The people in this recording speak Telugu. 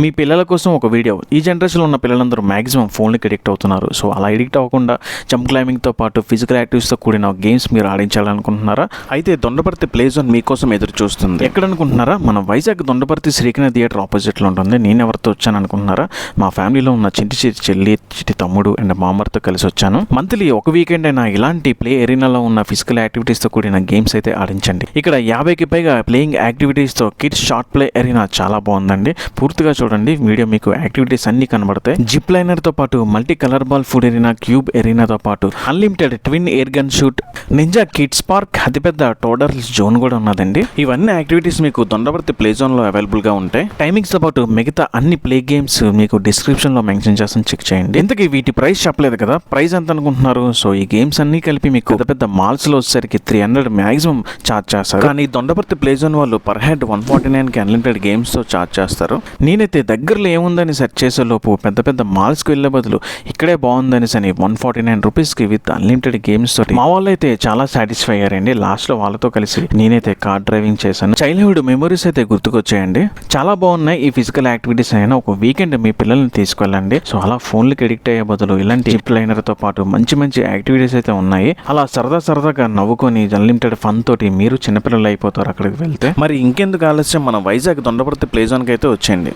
మీ పిల్లల కోసం ఒక వీడియో. ఈ జనరేషన్లో ఉన్న పిల్లలందరూ మాక్సిమం ఫోన్లకి అడిక్ట్ అవుతున్నారు. సో అలా అడిక్ట్ అవ్వకుండా జంప్ క్లైంబింగ్తో పాటు ఫిజికల్ యాక్టివిటీస్తో కూడిన గేమ్స్ మీరు ఆడించాలనుకుంటున్నారా? అయితే దొండపర్తి ప్లే జోన్ మీకోసం ఎదురు చూస్తుంది. ఎక్కడ అనుకుంటున్నారా? మన వైజాగ్ దొండపర్తి శ్రీకృష్ణ థియేటర్ ఆపోజిట్లో ఉంటుంది. నేను ఎవరితో వచ్చాను అనుకుంటున్నారా? మా ఫ్యామిలీలో ఉన్న చిట్టి చెల్లి, చిట్టి తమ్ముడు అండ్ మా అమ్మతో కలిసి వచ్చాను. మంత్లీ ఒక వీకెండ్ అయినా ఇలాంటి ప్లే ఎరీనాలో ఉన్న ఫిజికల్ యాక్టివిటీస్తో కూడిన గేమ్స్ అయితే ఆడించండి. ఇక్కడ 50కి పైగా ప్లేయింగ్ యాక్టివిటీస్తో కిడ్స్ షార్ట్ ప్లే ఎరీనా చాలా బాగుందండి. పూర్తిగా చూడండి వీడియో, మీకు యాక్టివిటీస్ అన్ని కనబడతాయి. జిప్ లైనర్ తో పాటు multi colour ball food arena, cube ఎరీనాతో పాటు unlimited twin air gun shoot, ninja kids park, అతిపెద్ద టోడర్స్ జోన్ కూడా ఉన్నదండి. ఇవన్నీ యాక్టివిటీస్ మీకు దొండపర్తి ప్లే జోన్ లో అవైలబుల్ గా ఉంటాయి. టైమింగ్స్ తో పాటు మిగతా అన్ని ప్లే గేమ్స్ మీకు డిస్క్రిప్షన్ లో మెన్షన్ చేస్తాను, చెక్ చేయండి. ఇంతకీ వీటి ప్రైస్ చెప్పలేదు కదా, ప్రైస్ ఎంత అనుకుంటున్నారు? సో ఈ గేమ్స్ అన్ని కలిపి మీకు పెద్ద మాల్స్ లో వచ్చేసరికి 300 మాక్సిమం చార్జ్ చేస్తారు. కానీ దొండపర్తి ప్లే జోన్ వాళ్ళు పర్ హెడ్ 149 కి అన్లిమిటెడ్ గేమ్స్ తో చార్జ్ చేస్తారు. నేనైతే దగ్గరలో ఏముందని సెర్చ్ చేసే లోపు పెద్ద మాల్స్కి వెళ్ళే బదులు ఇక్కడే బాగుందని 149 రూపీస్కి విత్ అన్లిమిటెడ్ గేమ్స్ తోటి మా వాళ్ళు అయితే చాలా సాటిస్ఫై అయ్యారండి. లాస్ట్లో వాళ్ళతో కలిసి నేనైతే కార్ డ్రైవింగ్ చేశాను. చైల్డ్హుడ్ మెమరీస్ అయితే గుర్తుకొచ్చాయండి. చాలా బాగున్నాయి ఈ ఫిజికల్ యాక్టివిటీస్. అయినా ఒక వీకెండ్ మీ పిల్లల్ని తీసుకెళ్ళండి. సో అలా ఫోన్లకి అడిక్ట్ అయ్యే బదులు ఇలాంటి జిప్ లైనర్తో పాటు మంచి యాక్టివిటీస్ అయితే ఉన్నాయి. అలా సరదాగా నవ్వుకొని అన్లిమిటెడ్ ఫన్ తోటి మీరు చిన్నపిల్లలు అయిపోతారు అక్కడికి వెళ్తే. మరి ఇంకెందుకు ఆలస్యం, మన వైజాగ్ దొండపర్తి ప్లే జోన్కి అయితే వచ్చేయండి.